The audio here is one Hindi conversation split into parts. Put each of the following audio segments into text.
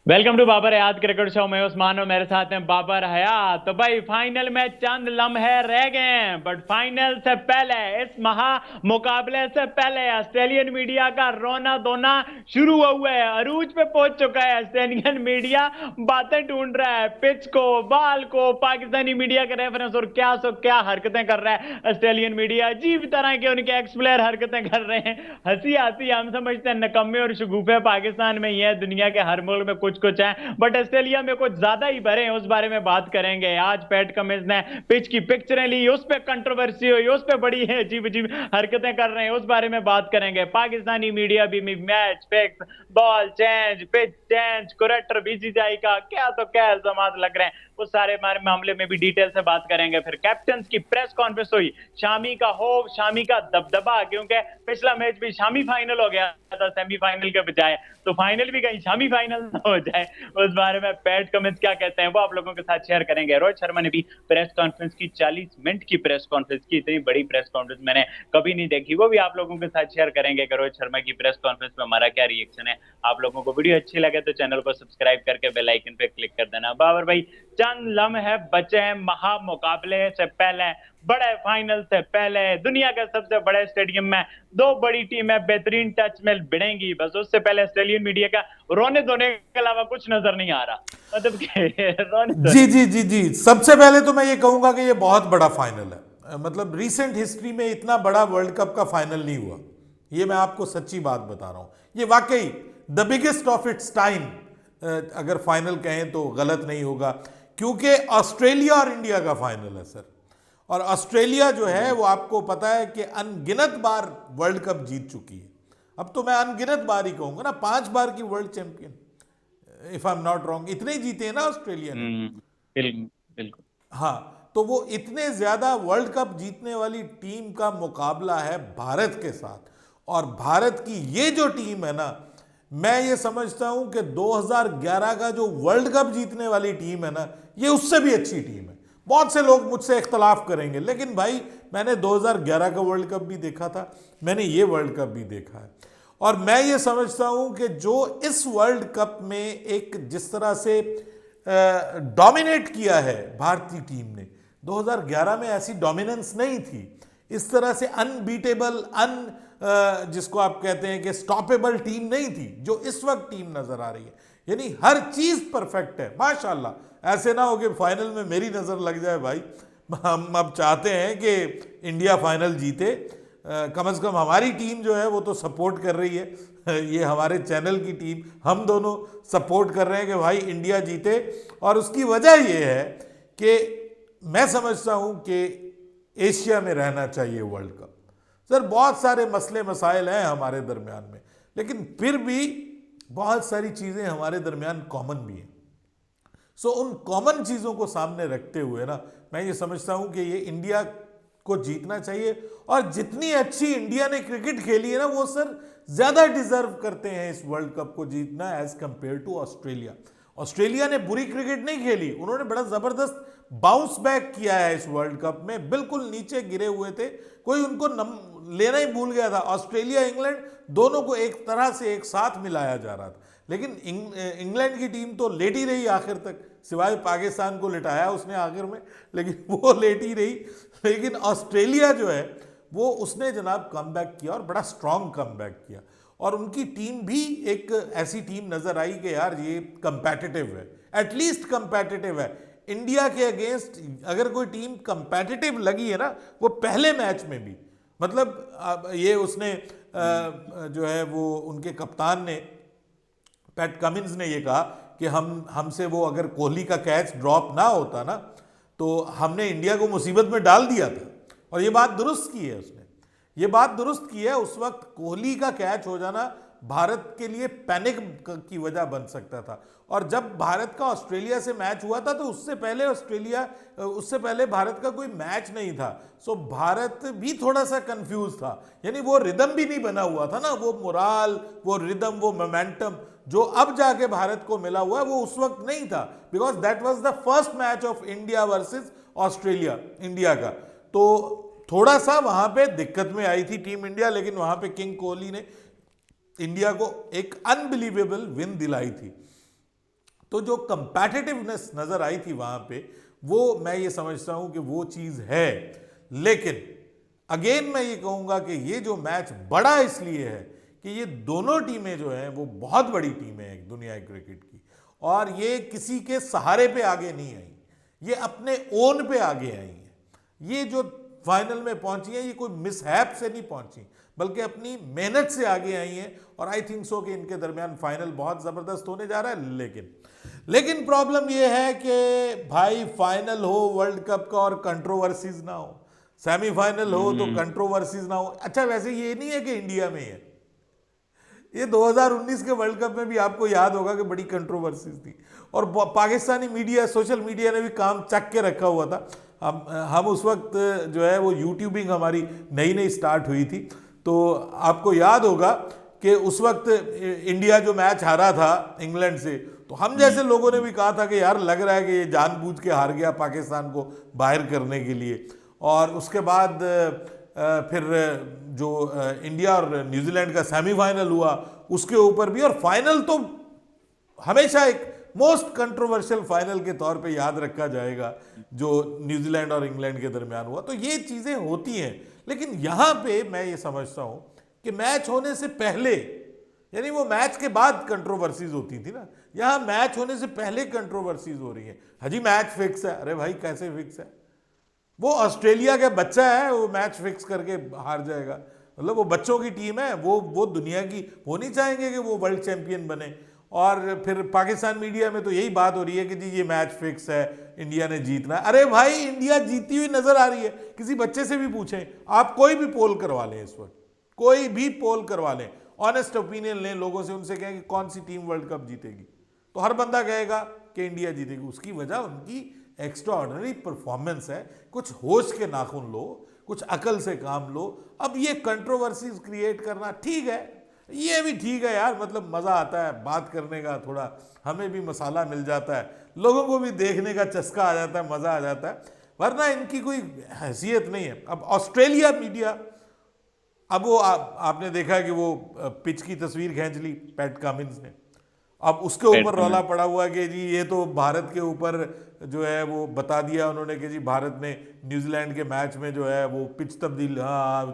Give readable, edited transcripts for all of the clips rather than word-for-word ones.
Welcome to Babar Hayat cricket show में उस्मान और मेरे साथ हैं बाबर हयात। तो भाई फाइनल में चंद लम्हे रह गए हैं, बट फाइनल से पहले, इस महा मुकाबले से पहले ऑस्ट्रेलियन मीडिया का रोना धोना शुरू हुआ है। अरूज पे पहुंच चुका है ऑस्ट्रेलियन मीडिया। बातें ढूंढ रहा है, पिच को, बाल को, पाकिस्तानी मीडिया के रेफरेंस, और क्या सो क्या हरकतें कर रहा है ऑस्ट्रेलियन मीडिया। अजीब तरह के उनके एक्स प्लेयर हरकतें कर रहे हैं। हंसी आती है। हम समझते हैं नकम्मे और शगुफे पाकिस्तान में ही है, दुनिया के हर मुल्क में कुछ कुछ है, बट ऑस्ट्रेलिया में कुछ ज्यादा ही भरे हैं। उस बारे में बात करेंगे। आज पैट कमिंस ने पिच की पिक्चरें ली, उस पर कंट्रोवर्सी हुई, उस पर बड़ी है अजीब अजीब हरकतें कर रहे हैं, उस बारे में बात करेंगे। पाकिस्तानी मीडिया भी match fix, ball change, pitch change, curator BCCI का क्या तो क्या इल्जाम लग रहे हैं, उस सारे मामले में भी डिटेल से बात करेंगे। फिर कैप्टन की प्रेस कॉन्फ्रेंस हुई, शामी का होप, शामी का दबदबा, क्योंकि पिछला मैच भी शामी फाइनल हो गया था सेमीफाइनल के बजाय, तो फाइनल भी कहीं शामी फाइनल ना हो जाए। उस बारे में पैट कमिंस क्या कहते हैं वो आप लोगों के साथ शेयर करेंगे। रोहित शर्मा ने भी प्रेस कॉन्फ्रेंस की, 40 मिनट की प्रेस कॉन्फ्रेंस की, इतनी बड़ी प्रेस कॉन्फ्रेंस मैंने कभी नहीं देखी, वो भी आप लोगों के साथ शेयर करेंगे कि रोहित शर्मा की प्रेस कॉन्फ्रेंस में हमारा क्या रिएक्शन है। आप लोगों को वीडियो अच्छी लगे तो चैनल को सब्सक्राइब करके बेल आइकन पे क्लिक कर देना। बाबर भाई, चंद लम्हे बचे हैं महा मुकाबले से पहले, बड़े फाइनल से पहले, दुनिया के सबसे बड़े स्टेडियम में दो बड़ी टीमें बेहतरीन टच में भिड़ेंगी। बस उससे पहले ऑस्ट्रेलियन मीडिया का रोने धोने के अलावा कुछ नजर नहीं आ रहा, मतलब रोने जी धोने। जी जी जी, सबसे पहले तो मैं ये कहूंगा कि ये बहुत बड़ा फाइनल है। मतलब रीसेंट हिस्ट्री में इतना बड़ा वर्ल्ड कप का फाइनल नहीं हुआ। ये मैं आपको सच्ची बात बता रहा हूं, ये वाकई the biggest of its time अगर फाइनल कहें तो गलत नहीं होगा, क्योंकि ऑस्ट्रेलिया और इंडिया का फाइनल है सर। और ऑस्ट्रेलिया जो है वो आपको पता है कि अनगिनत बार वर्ल्ड कप जीत चुकी है। अब तो मैं अनगिनत बार ही कहूंगा ना, 5 बार की world champion, if I am not wrong, इतने ही जीते हैं ना ऑस्ट्रेलिया ने। बिल्कुल बिल्कुल। हाँ, तो वो इतने ज्यादा वर्ल्ड कप जीतने वाली टीम का मुकाबला है भारत के साथ। और भारत की ये जो टीम है ना, मैं ये समझता हूं कि 2011 का जो वर्ल्ड कप जीतने वाली टीम है ना, ये उससे भी अच्छी टीम है। बहुत से लोग मुझसे इख्तलाफ करेंगे, लेकिन भाई मैंने 2011 का वर्ल्ड कप भी देखा था, मैंने ये वर्ल्ड कप भी देखा है। और मैं ये समझता हूं कि जो इस वर्ल्ड कप में एक जिस तरह से डोमिनेट किया है भारतीय टीम ने, 2011 में ऐसी डोमिनेंस नहीं थी। इस तरह से अनबीटेबल, जिसको आप कहते हैं कि स्टॉपेबल टीम नहीं थी जो इस वक्त टीम नजर आ रही है। यानी हर चीज परफेक्ट है माशाल्लाह। ऐसे ना हो कि फाइनल में मेरी नजर लग जाए भाई। हम अब चाहते हैं कि इंडिया फाइनल जीते। कम से कम हमारी टीम जो है वो तो सपोर्ट कर रही है। ये हमारे चैनल की टीम, हम दोनों सपोर्ट कर रहे हैं कि भाई इंडिया जीते। और उसकी वजह ये है कि मैं समझता हूं कि एशिया में रहना चाहिए वर्ल्ड कप। सर बहुत सारे मसले मसाइल हैं हमारे दरमियान में, लेकिन फिर भी बहुत सारी चीज़ें हमारे दरमियान कॉमन भी हैं। सो उन कॉमन चीज़ों को सामने रखते हुए ना, मैं ये समझता हूं कि ये इंडिया को जीतना चाहिए। और जितनी अच्छी इंडिया ने क्रिकेट खेली है ना, वो सर ज़्यादा डिजर्व करते हैं इस वर्ल्ड कप को जीतना as compare to Australia. Australia ने बुरी क्रिकेट नहीं खेली, उन्होंने बड़ा ज़बरदस्त बाउंस बैक किया है इस वर्ल्ड कप में। बिल्कुल नीचे गिरे हुए थे, कोई उनको लेना ही भूल गया था। ऑस्ट्रेलिया इंग्लैंड दोनों को एक तरह से एक साथ मिलाया जा रहा था, लेकिन इंग्लैंड की टीम तो लेटी रही आखिर तक, सिवाय पाकिस्तान को लिटाया उसने आखिर में, लेकिन वो लेटी रही। लेकिन ऑस्ट्रेलिया जो है वो उसने जनाब कमबैक किया और बड़ा स्ट्रांग कमबैक किया। और उनकी टीम भी एक ऐसी टीम नजर आई कि यार ये कंपेटिटिव है, एटलीस्ट कंपेटिटिव है। इंडिया के अगेंस्ट अगर कोई टीम कंपेटिटिव लगी है ना, वो पहले मैच में भी, मतलब ये उसने जो है वो उनके कप्तान ने, पैट कमिंस ने ये कहा कि हमसे वो अगर कोहली का कैच ड्रॉप ना होता ना, तो हमने इंडिया को मुसीबत में डाल दिया था। और ये बात दुरुस्त की है उसने, ये बात दुरुस्त की है। उस वक्त कोहली का कैच हो जाना भारत के लिए पैनिक की वजह बन सकता था। और जब भारत का ऑस्ट्रेलिया से मैच हुआ था, तो उससे पहले भारत का कोई मैच नहीं था। सो भारत भी थोड़ा सा कंफ्यूज था, यानी वो रिदम भी नहीं बना हुआ था ना, वो मोराल, वो रिदम, वो मोमेंटम जो अब जाके भारत को मिला हुआ है, वो उस वक्त नहीं था। Because that was the first match of India versus Australia, India का। तो थोड़ा सा वहां पे दिक्कत में आई थी टीम इंडिया, लेकिन वहां पे किंग कोहली ने इंडिया को एक अनबिलीवेबल विन दिलाई थी। तो जो कंपैटिटिवनेस नजर आई थी वहां पे, वो मैं ये समझता हूं कि वो चीज है। लेकिन अगेन मैं ये कहूंगा कि ये जो मैच बड़ा इसलिए है कि ये दोनों टीमें जो हैं वो बहुत बड़ी टीमें हैं दुनिया क्रिकेट की, और ये किसी के सहारे पे आगे नहीं आई, ये अपने ओन पे आगे आई हैं। ये जो फाइनल में पहुंची हैं ये कोई मिसहैप से नहीं पहुंची, बल्कि अपनी मेहनत से आगे आई हैं। और आई थिंक सो कि इनके दरमियान फाइनल बहुत जबरदस्त होने जा रहा है। लेकिन प्रॉब्लम यह है कि भाई फाइनल हो वर्ल्ड कप का और कंट्रोवर्सीज ना हो, सेमीफाइनल हो तो कंट्रोवर्सीज ना हो। अच्छा, वैसे ये नहीं है कि इंडिया में है, ये 2019 के वर्ल्ड कप में भी आपको याद होगा कि बड़ी कंट्रोवर्सीज थी, और पाकिस्तानी मीडिया, सोशल मीडिया ने भी काम चक के रखा हुआ था। हम उस वक्त जो है वो यूट्यूबिंग हमारी नई नई स्टार्ट हुई थी, तो आपको याद होगा कि उस वक्त इंडिया जो मैच हारा था इंग्लैंड से, तो हम जैसे लोगों ने भी कहा था कि यार लग रहा है कि ये जानबूझ के हार गया पाकिस्तान को बाहर करने के लिए। और उसके बाद फिर जो इंडिया और न्यूजीलैंड का सेमीफाइनल हुआ उसके ऊपर भी, और फाइनल तो हमेशा एक मोस्ट कंट्रोवर्शियल फाइनल के तौर पे याद रखा जाएगा जो न्यूजीलैंड और इंग्लैंड के दरमियान हुआ। तो ये चीज़ें होती हैं, लेकिन यहाँ पे मैं ये समझता हूँ कि मैच होने से पहले, यानी वो मैच के बाद कंट्रोवर्सीज होती थी ना, यहाँ मैच होने से पहले कंट्रोवर्सीज हो रही है। हाजी मैच फिक्स है, अरे भाई कैसे फिक्स है? वो ऑस्ट्रेलिया का बच्चा है, वो मैच फिक्स करके हार जाएगा? मतलब वो बच्चों की टीम है, वो दुनिया की, वो नहीं चाहेंगे कि वो वर्ल्ड चैंपियन बने। और फिर पाकिस्तान मीडिया में तो यही बात हो रही है कि जी ये मैच फिक्स है, इंडिया ने जीतना है। अरे भाई इंडिया जीती हुई नजर आ रही है, किसी बच्चे से भी पूछें आप, कोई भी पोल करवा लें इस वक्त, कोई भी पोल करवा लें, ऑनेस्ट ओपिनियन लें लोगों से, उनसे कहें कि कौन सी टीम वर्ल्ड कप जीतेगी, तो हर बंदा कहेगा कि इंडिया जीतेगी। उसकी वजह उनकी एक्स्ट्रा ऑर्डिनरी परफॉर्मेंस है। कुछ होश के नाखून लो, कुछ अकल से काम लो। अब ये कंट्रोवर्सीज क्रिएट करना ठीक है, ये भी ठीक है यार, मतलब मज़ा आता है बात करने का, थोड़ा हमें भी मसाला मिल जाता है, लोगों को भी देखने का चस्का आ जाता है, मज़ा आ जाता है, वरना इनकी कोई हैसियत नहीं है। अब ऑस्ट्रेलिया मीडिया, अब वो आपने देखा कि वो पिच की तस्वीर खींच ली पैट कमिंस ने, अब उसके ऊपर रौला पड़ा हुआ कि जी ये तो भारत के ऊपर जो है वो बता दिया उन्होंने कि जी भारत ने न्यूजीलैंड के मैच में जो है वो पिच तब्दील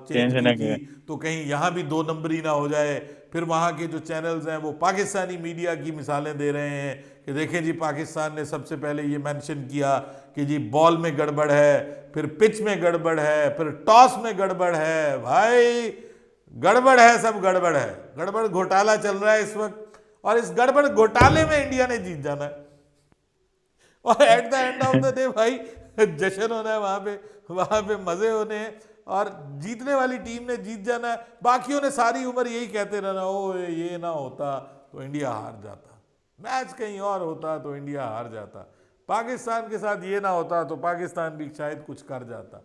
चेंज की थी, तो कहीं यहाँ भी 2 नंबरी ना हो जाए। फिर वहाँ के जो चैनल्स हैं वो पाकिस्तानी मीडिया की मिसालें दे रहे हैं कि देखें जी पाकिस्तान ने सबसे पहले ये मेंशन किया कि जी बॉल में गड़बड़ है, फिर पिच में गड़बड़ है, फिर टॉस में गड़बड़ है। भाई गड़बड़ है, सब गड़बड़ है, गड़बड़ घोटाला चल रहा है इस वक्त, और इस गड़बड़ घोटाले में इंडिया ने जीत जाना है, और at the end of the day भाई जश्न होना है वहां पे मजे होने हैं, और जीतने वाली टीम ने जीत जाना है। बाकियों ने सारी उम्र यही कहते रहना, ओ ये ना होता तो इंडिया हार जाता, मैच कहीं और होता तो इंडिया हार जाता, पाकिस्तान के साथ ये ना होता तो पाकिस्तान भी शायद कुछ कर जाता।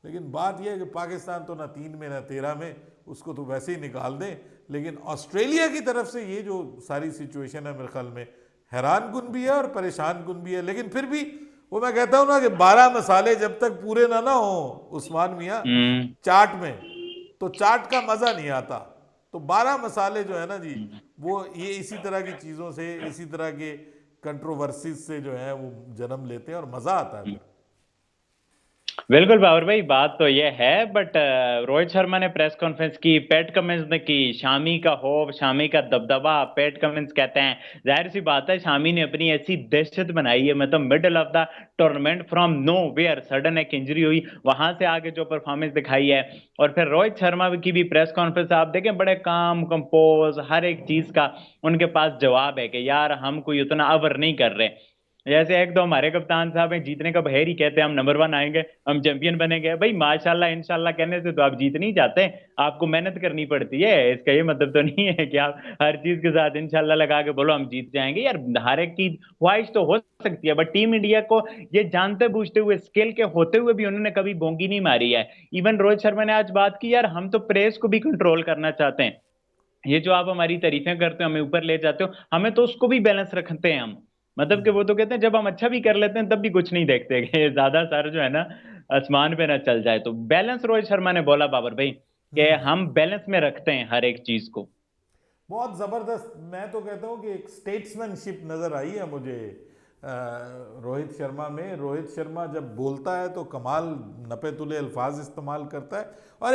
लेकिन बात यह है कि पाकिस्तान तो ना 3 में ना 13 में, उसको तो वैसे ही निकाल दें। लेकिन ऑस्ट्रेलिया की तरफ से ये जो सारी सिचुएशन है मेरे ख्याल में हैरान कुन भी है और परेशान कुन भी है। लेकिन फिर भी वो मैं कहता हूँ ना कि 12 मसाले जब तक पूरे ना हो उस्मान मियाँ चाट में, तो चाट का मजा नहीं आता। तो 12 मसाले जो है ना जी, वो ये इसी तरह की चीजों से, इसी तरह के कंट्रोवर्सीज से जो है वो जन्म लेते हैं और मजा आता है फिर। बिल्कुल बाबर भाई, बात तो ये है, बट रोहित शर्मा ने प्रेस कॉन्फ्रेंस की, पैट कमिंस ने की, शामी का होप, शामी का दबदबा, पैट कमिंस कहते हैं, जाहिर सी बात है शामी ने अपनी ऐसी दहशत बनाई है, मतलब middle of the tournament from nowhere sudden एक इंजरी हुई, वहां से आगे जो परफॉर्मेंस दिखाई है। और फिर रोहित शर्मा की भी प्रेस कॉन्फ्रेंस आप देखें, बड़े काम कंपोज, हर एक चीज का उनके पास जवाब है कि यार हम कोई उतना अवर नहीं कर रहे। जैसे एक दो हमारे कप्तान साहब हैं, जीतने का बहेर ही कहते हैं हम नंबर 1 आएंगे, हम चैंपियन बनेंगे। भाई माशाल्लाह इंशाल्लाह कहने से तो आप जीत नहीं जाते, आपको मेहनत करनी पड़ती है। इसका ये मतलब तो नहीं है कि आप हर चीज के साथ इंशाल्लाह लगा के बोलो हम जीत जाएंगे। यार हर एक की ख्वाहिश तो हो सकती है, बट टीम इंडिया को ये जानते बूझते हुए, स्किल के होते हुए भी उन्होंने कभी बोंगी नहीं मारी है। इवन रोहित शर्मा ने आज बात की, यार हम तो प्रेस को भी कंट्रोल करना चाहते हैं, ये जो आप हमारी तारीफें करते हो, हमें ऊपर ले जाते हो, हमें तो उसको भी बैलेंस रखते हैं हम। मतलब कि वो तो कहते हैं जब हम अच्छा भी कर लेते हैं तब भी कुछ नहीं देखते कि ज्यादा सारा जो है ना आसमान पे ना चल जाए। तो बैलेंस रोहित शर्मा ने बोला बाबर भाई कि हम बैलेंस में रखते हैं हर एक चीज को। बहुत जबरदस्त। मैं तो कहता हूँ कि एक स्टेट्समैनशिप नजर आई है मुझे रोहित शर्मा में। रोहित शर्मा जब बोलता है तो कमाल नपे तुले अल्फाज इस्तेमाल करता है। और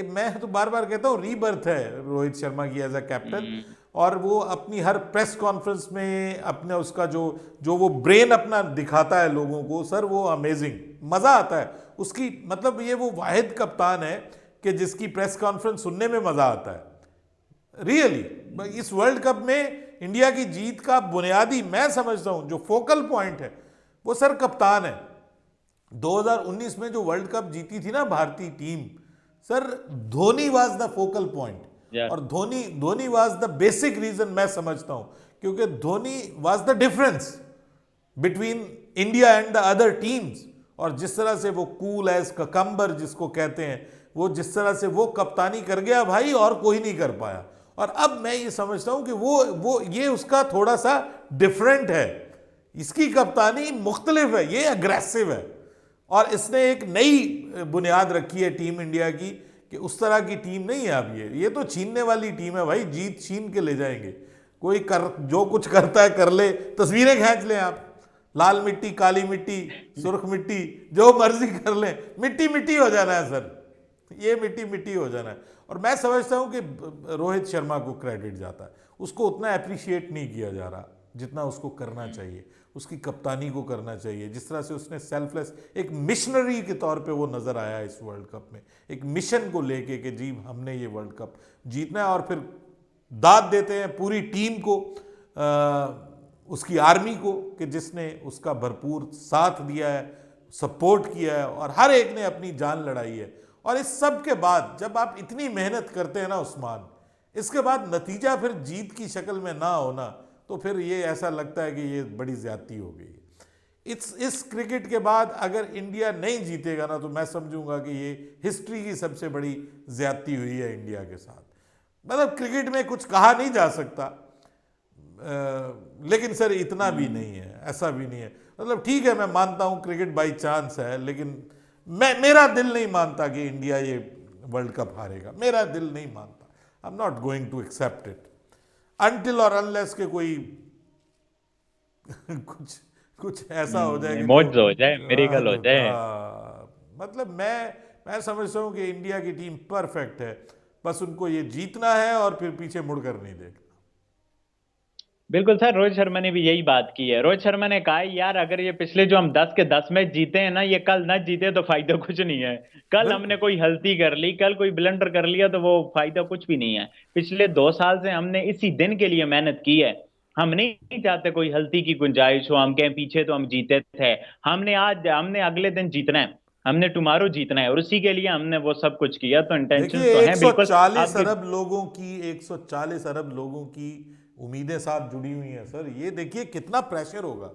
मैं तो बार बार कहता हूँ रीबर्थ है रोहित शर्मा की एज अ कैप्टन। हम्म। और वो अपनी हर प्रेस कॉन्फ्रेंस में अपने उसका जो जो वो ब्रेन अपना दिखाता है लोगों को, सर वो अमेजिंग, मज़ा आता है उसकी। मतलब ये वो वाहिद कप्तान है कि जिसकी प्रेस कॉन्फ्रेंस सुनने में मज़ा आता है रियली। इस वर्ल्ड कप में इंडिया की जीत का बुनियादी मैं समझता हूं जो फोकल पॉइंट है वो सर कप्तान है। 2019 में जो वर्ल्ड कप जीती थी ना भारतीय team, sir Dhoni was the focal point. यार और Dhoni Dhoni was the basic reason मैं समझता हूं, क्योंकि Dhoni was the difference between India and the other teams. और जिस तरह से वो कूल एज ककम्बर जिसको कहते हैं, वो जिस तरह से वो कप्तानी कर गया भाई, और कोई नहीं कर पाया। और अब मैं ये समझता हूं कि वो ये उसका थोड़ा सा डिफरेंट है, इसकी कप्तानी मुख्तलिफ है, ये अग्रेसिव है। और इसने एक नई बुनियाद रखी है टीम इंडिया की कि उस तरह की टीम नहीं है अब। ये तो छीनने वाली टीम है भाई, जीत छीन के ले जाएंगे। कोई कर जो कुछ करता है कर ले, तस्वीरें खींच लें आप, लाल मिट्टी काली मिट्टी सुर्ख मिट्टी जो मर्जी कर लें, मिट्टी मिट्टी हो जाना है सर, ये मिट्टी मिट्टी हो जाना है। और मैं समझता हूं कि रोहित शर्मा को क्रेडिट जाता है, उसको उतना अप्रिशिएट नहीं किया जा रहा जितना उसको करना चाहिए, उसकी कप्तानी को करना चाहिए। जिस तरह से उसने सेल्फलेस एक मिशनरी के तौर पे वो नज़र आया इस वर्ल्ड कप में, एक मिशन को लेके कि जी हमने ये वर्ल्ड कप जीतना है। और फिर दाद देते हैं पूरी टीम को, उसकी आर्मी को कि जिसने उसका भरपूर साथ दिया है, सपोर्ट किया है, और हर एक ने अपनी जान लड़ाई है। और इस सब के बाद जब आप इतनी मेहनत करते हैं ना उस्मान, इसके बाद नतीजा फिर जीत की शक्ल में ना होना, तो फिर ये ऐसा लगता है कि ये बड़ी ज्यादती हो गई। इस क्रिकेट के बाद अगर इंडिया नहीं जीतेगा ना, तो मैं समझूंगा कि ये हिस्ट्री की सबसे बड़ी ज्यादती हुई है इंडिया के साथ। मतलब क्रिकेट में कुछ कहा नहीं जा सकता, लेकिन सर इतना भी नहीं है, ऐसा भी नहीं है। मतलब ठीक है, मैं मानता हूं क्रिकेट बाई चांस है, लेकिन मेरा दिल नहीं मानता कि इंडिया ये वर्ल्ड कप हारेगा, मेरा दिल नहीं मानता। I am not going to accept it until और अनलेस के कोई कुछ कुछ ऐसा हो जाए कि जो मौज हो जाए, मेरिकल हो जाए। मतलब मैं समझता हूं कि इंडिया की टीम परफेक्ट है, बस उनको ये जीतना है और फिर पीछे मुड़कर नहीं देखना। बिल्कुल सर, रोहित शर्मा ने भी यही बात की है। रोहित शर्मा ने कहा है यार, अगर ये पिछले जो हम 10 के 10 मैच जीते हैं ना, ये कल ना जीते तो फायदा कुछ नहीं है। कल हमने बिल्कुल। कोई गलती कर ली, कल कोई ब्लंडर कर लिया, तो वो फायदा कुछ भी नहीं है। पिछले 2 साल से हमने इसी दिन के लिए मेहनत की है। हम नहीं चाहते कोई गलती की गुंजाइश हो, हम कहें पीछे तो हम जीते थे। हमने अगले दिन जीतना है, हमने टुमारो जीतना है, और उसी के लिए हमने वो सब कुछ किया। तो इंटेंशंस देखिए तो हैं बिल्कुल 140 आपके। अरब लोगों की 140 अरब लोगों की उम्मीदें साथ जुड़ी हुई हैं सर। ये देखिए कितना प्रेशर होगा,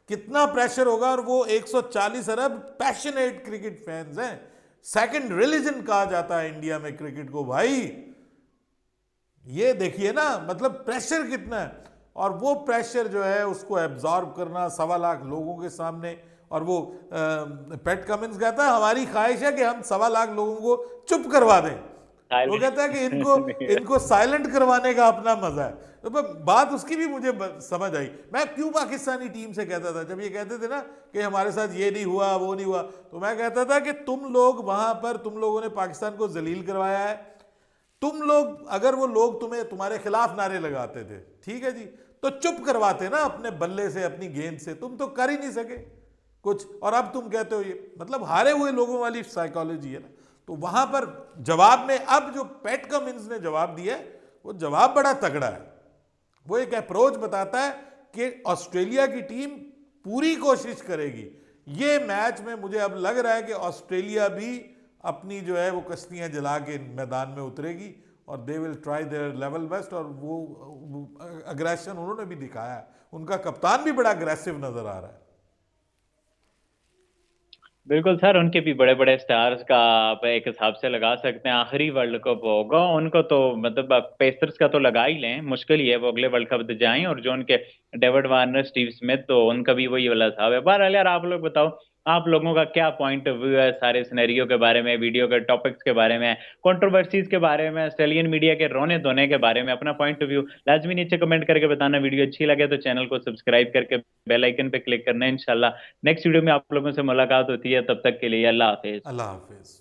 कितना प्रेशर होगा। और वो 140 अरब पैशनेट क्रिकेट फैंस हैं। सेकंड रिलीजन कहा जाता है इंडिया में क्रिकेट को भाई। ये देखिए ना, मतलब प्रेशर कितना है। और वो प्रेशर जो है उसको एब्जॉर्ब करना 1.25 लाख लोगों के सामने। और वो पैट कमिंस कहता है हमारी ख्वाहिश है कि हम 1.25 लाख लोगों को चुप करवा दें। वो कहता है कि इनको इनको साइलेंट करवाने का अपना मजा है। तो बात उसकी भी मुझे समझ आई। मैं क्यों पाकिस्तानी टीम से कहता था, जब ये कहते थे ना कि हमारे साथ ये नहीं हुआ वो नहीं हुआ, तो मैं कहता था कि तुम लोग वहां पर, तुम लोगों ने पाकिस्तान को जलील करवाया है। तुम लोग, अगर वो लोग तुम्हारे खिलाफ नारे लगाते थे, ठीक है जी, तो चुप करवाते ना अपने बल्ले से, अपनी गेंद से। तुम तो कर ही नहीं सके कुछ, और अब तुम कहते हो ये, मतलब हारे हुए लोगों वाली साइकोलॉजी है ना। तो वहां पर जवाब में अब जो पैट कमिंस ने जवाब दिया है, वो जवाब बड़ा तगड़ा है। वो एक अप्रोच बताता है कि ऑस्ट्रेलिया की टीम पूरी कोशिश करेगी। ये मैच में मुझे अब लग रहा है कि ऑस्ट्रेलिया भी अपनी जो है वो कश्तियां जला के मैदान में उतरेगी, और they will try their level best. और वो अग्रेशन उन्होंने भी दिखाया है, उनका कप्तान भी बड़ा अग्रेसिव नजर आ रहा है। बिल्कुल सर, उनके भी बड़े बड़े स्टार्स का आप एक हिसाब से लगा सकते हैं। आखिरी वर्ल्ड कप होगा उनको तो, मतलब आप पेसर्स का तो लगा ही लें, मुश्किल ही है वो अगले वर्ल्ड कप तक जाएं। और जो उनके डेविड वार्नर, स्टीव स्मिथ, तो उनका भी वही वाला हिसाब है। बहरहाल यार, आप लोग बताओ, आप लोगों का क्या पॉइंट ऑफ व्यू है सारे सिनेरियो के बारे में, वीडियो के टॉपिक्स के बारे में, कंट्रोवर्सीज के बारे में, ऑस्ट्रेलियन मीडिया के रोने धोने के बारे में, अपना पॉइंट ऑफ व्यू लाजमी नीचे कमेंट करके बताना। वीडियो अच्छी लगे तो चैनल को सब्सक्राइब करके बेल आइकन पे क्लिक करना है। इंशाल्लाह नेक्स्ट वीडियो में आप लोगों से मुलाकात होती है, तब तक के लिए अल्लाह हाफिज। अल्लाह हाफिज।